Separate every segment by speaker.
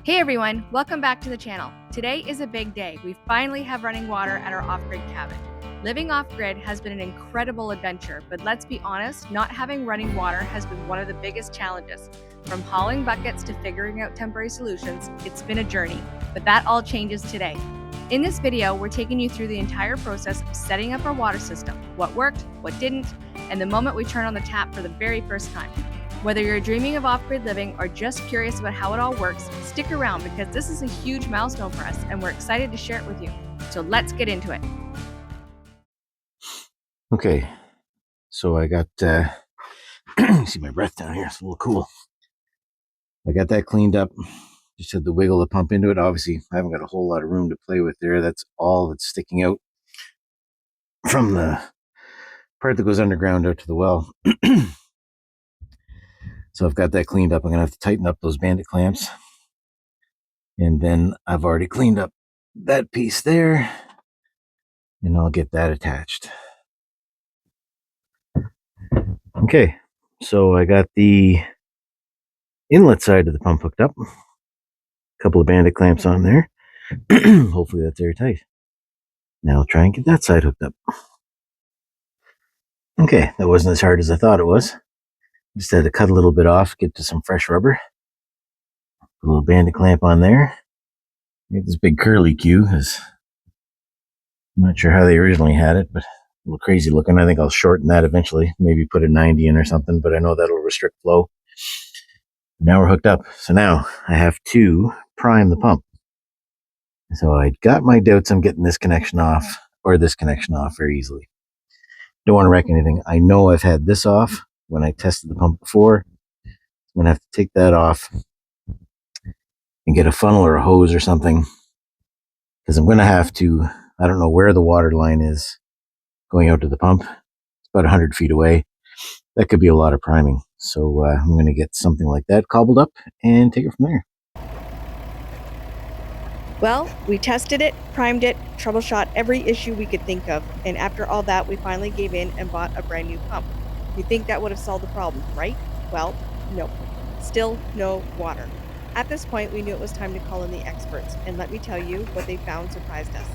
Speaker 1: Hey everyone, welcome back to the channel. Today is a big day. We finally have running water at our off-grid cabin. Living off-grid has been an incredible adventure, but let's be honest, not having running water has been one of the biggest challenges. From hauling buckets to figuring out temporary solutions, it's been a journey, but that all changes today. In this video, we're taking you through the entire process of setting up our water system, what worked, what didn't, and the moment we turn on the tap for the very first time. Whether you're dreaming of off-grid living or just curious about how it all works, stick around because this is a huge milestone for us and we're excited to share it with you. So let's get into it.
Speaker 2: Okay, so I got, see my breath down here, it's a little cool. I got that cleaned up, just had to wiggle the pump into it. Obviously, I haven't got a whole lot of room to play with there. That's all that's sticking out from the part that goes underground out to the well. So I've got that cleaned up. I'm gonna have to tighten up those bandit clamps. And then I've already cleaned up that piece there, and I'll get that attached. Okay, so I got the inlet side of the pump hooked up. A couple of bandit clamps on there. Hopefully that's airtight. Now I'll try and get that side hooked up. Okay, that wasn't as hard as I thought it was. Just had to cut a little bit off, get to some fresh rubber. A little bandit clamp on there. Make this big curly Q, because I'm not sure how they originally had it, but a little crazy looking. I think I'll shorten that eventually. Maybe put a 90 in or something, but I know that'll restrict flow. Now we're hooked up. So now I have to prime the pump. So I got my doubts I'm getting this connection off or this connection off very easily. Don't want to wreck anything. I know I've had this off when I tested the pump before. I'm going to have to take that off and get a funnel or a hose or something, because I'm going to have to, I don't know where the water line is going out to the pump. It's about 100 feet away. That could be a lot of priming. So I'm going to get something like that cobbled up and take it from there.
Speaker 1: Well, we tested it, primed it, troubleshot every issue we could think of, and after all that, we finally gave in and bought a brand new pump. You think that would have solved the problem, right? Well, no. Still no water. At this point, we knew it was time to call in the experts, and let me tell you, what they found surprised us.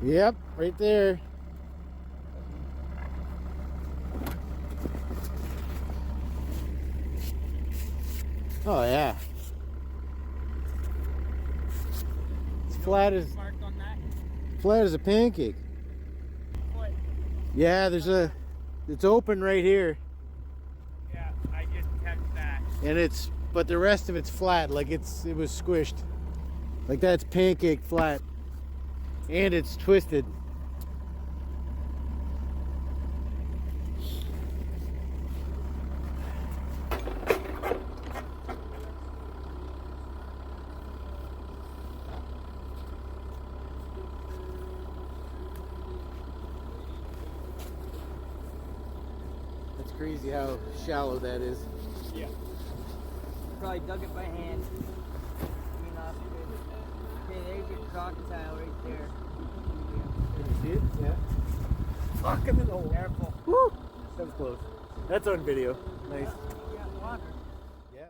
Speaker 2: Yep, right there. Oh yeah. It's flat as a pancake. Yeah, it's open right here.
Speaker 3: Yeah, I just checked that.
Speaker 2: And but the rest of it's flat, like it was squished. Like that's pancake flat. And it's twisted. That's crazy how shallow that is.
Speaker 3: Yeah. Probably dug it by hand. Okay, there's your crocodile right there.
Speaker 2: Can you see it? Yeah. Fuck, I'm in the hole.
Speaker 3: Careful.
Speaker 2: Woo! That was close. That's on video. Nice.
Speaker 3: Yeah, water.
Speaker 2: Yeah.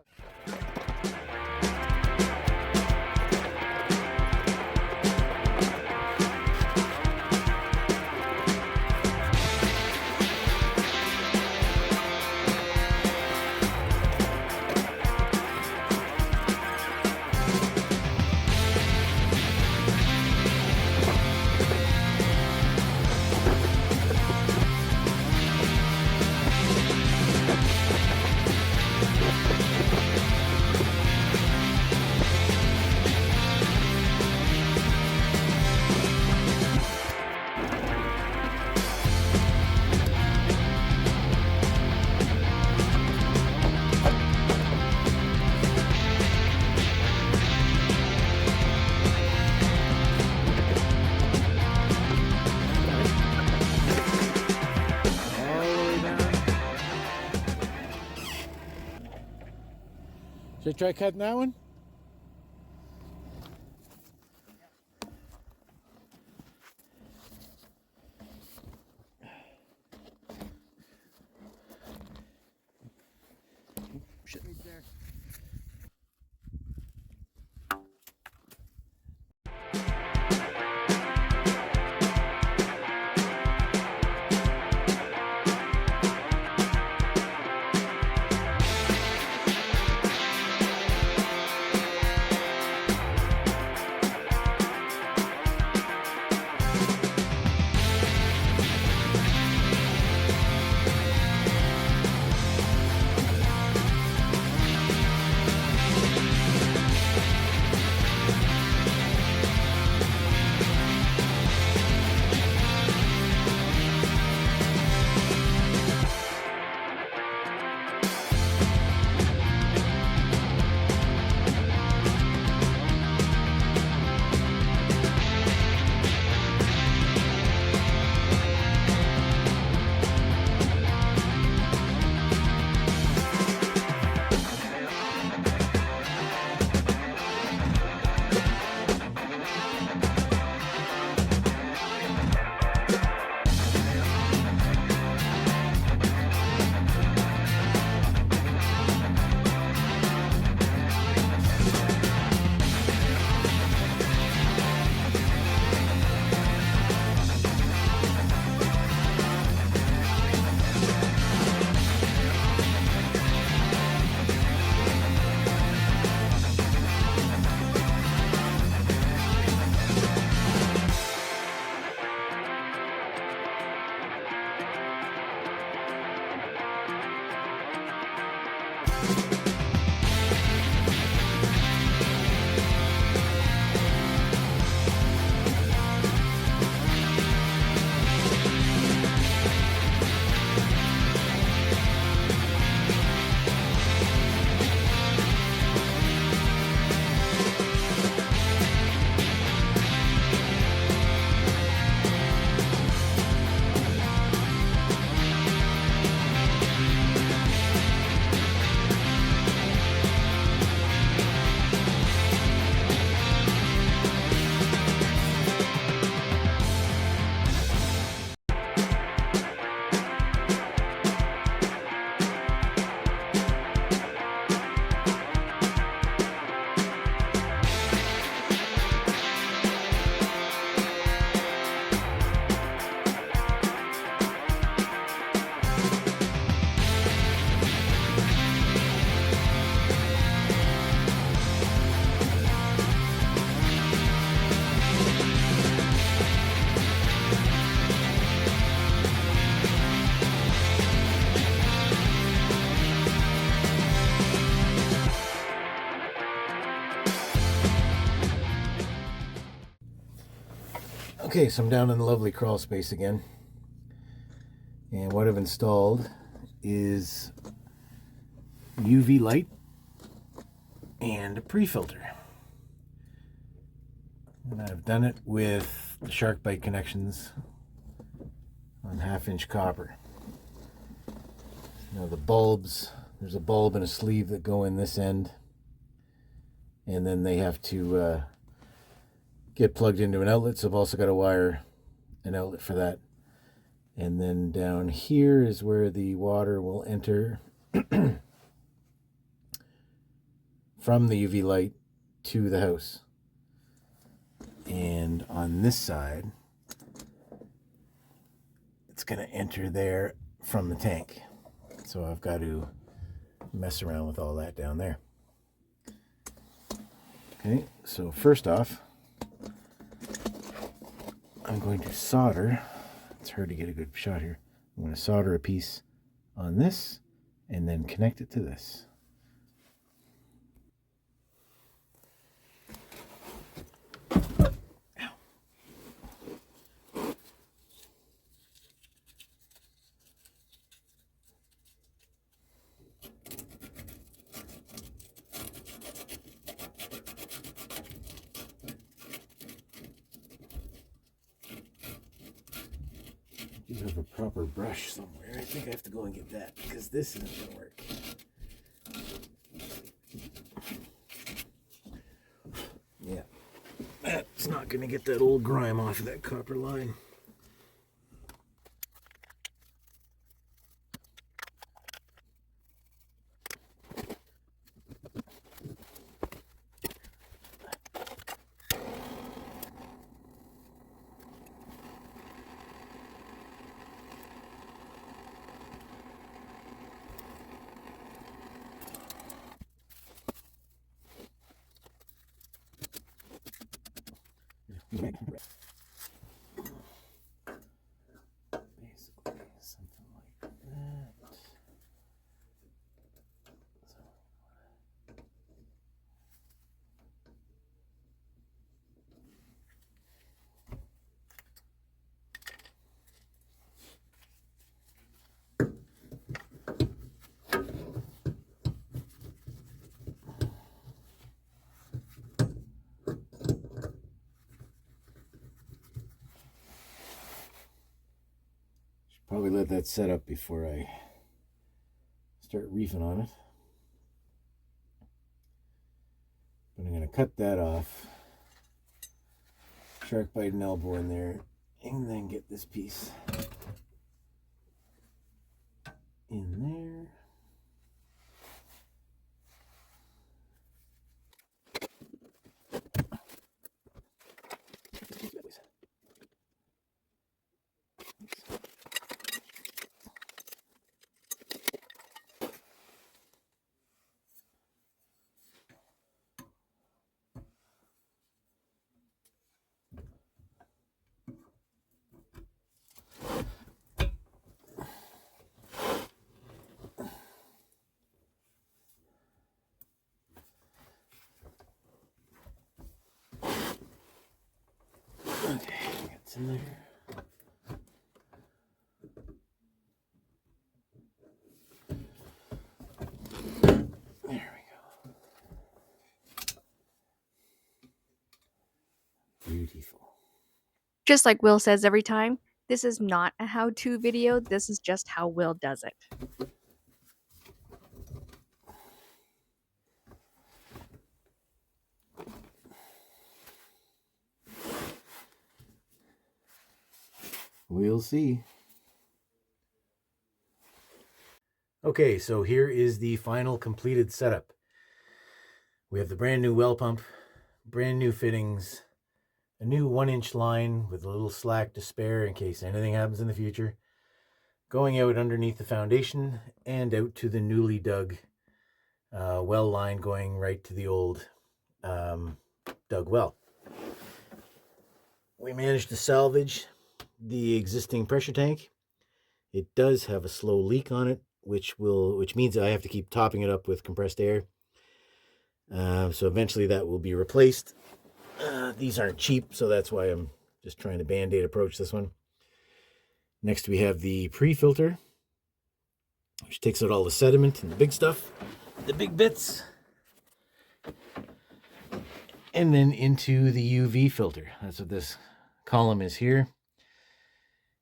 Speaker 2: Should I try cutting that one?
Speaker 3: Shit. Right there.
Speaker 2: Okay, so I'm down in the lovely crawl space again. And what I've installed is UV light and a pre-filter. And I've done it with the shark bite connections on 1/2-inch copper. Now the bulbs, there's a bulb and a sleeve that go in this end, and then they have to get plugged into an outlet, so I've also got to wire an outlet for that. And then down here is where the water will enter from the UV light to the house. And on this side, it's going to enter there from the tank. So I've got to mess around with all that down there. Okay, so first off, I'm going to solder. It's hard to get a good shot here. I'm going to solder a piece on this and then connect it to this. Ow. You have a proper brush somewhere. I think I have to go and get that because this isn't going to work. It's not going to get that old grime off of that copper line. Basically, something like that. Probably let that set up before I start reefing on it. But I'm going to cut that off. Shark bite and elbow in there. And then get this piece in there. Okay, it's in there. There we go. Beautiful.
Speaker 1: Just like Will says every time, this is not a how-to video, this is just how Will does it.
Speaker 2: We'll see. Okay, so here is the final completed setup. We have the brand new well pump, brand new fittings, a new 1-inch line with a little slack to spare in case anything happens in the future, going out underneath the foundation and out to the newly dug well line going right to the old dug well. We managed to salvage the existing pressure tank. It does have a slow leak on it, which means I have to keep topping it up with compressed air. So eventually that will be replaced. These aren't cheap, so that's why I'm just trying to band-aid approach this one. Next we have the pre-filter, which takes out all the sediment and the big stuff, the big bits. And then into the UV filter. That's what this column is here.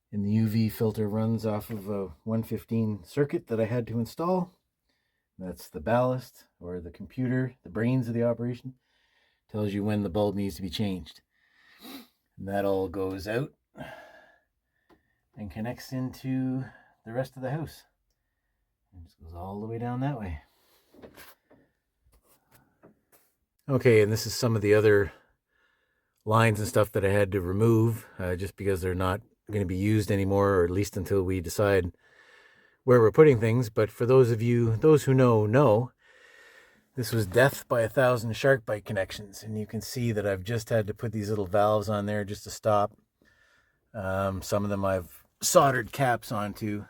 Speaker 2: And the UV filter runs off of a 115 circuit that I had to install. That's the ballast, or the computer, the brains of the operation. Tells you when the bulb needs to be changed. And that all goes out and connects into the rest of the house. And just goes all the way down that way. Okay, and this is some of the other lines and stuff that I had to remove just because they're not going to be used anymore, or at least until we decide where we're putting things. But for those who know, this was death by 1,000 shark bite connections. And you can see that I've just had to put these little valves on there just to stop. Some of them I've soldered caps onto,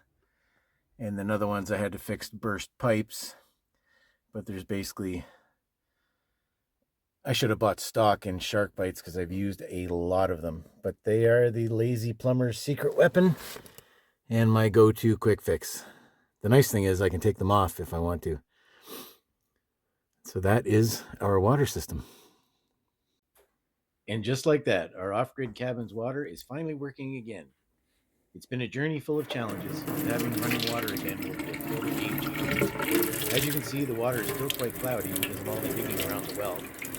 Speaker 2: and then other ones I had to fix burst pipes. But there's basically, I should have bought stock in shark bites because I've used a lot of them. But they are the lazy plumber's secret weapon and my go-to quick fix. The nice thing is I can take them off if I want to. So that is our water system. And just like that, our off-grid cabin's water is finally working again. It's been a journey full of challenges, and having running water again will be a total game changer. As you can see, the water is still quite cloudy because of all the digging around the well.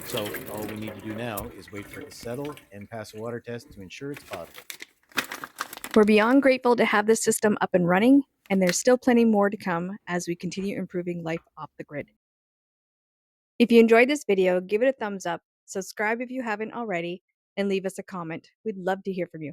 Speaker 2: So all we need to do now is wait for it to settle and pass a water test to ensure it's potable.
Speaker 1: We're beyond grateful to have this system up and running, and there's still plenty more to come as we continue improving life off the grid. If you enjoyed this video, give it a thumbs up, subscribe if you haven't already, and leave us a comment. We'd love to hear from you.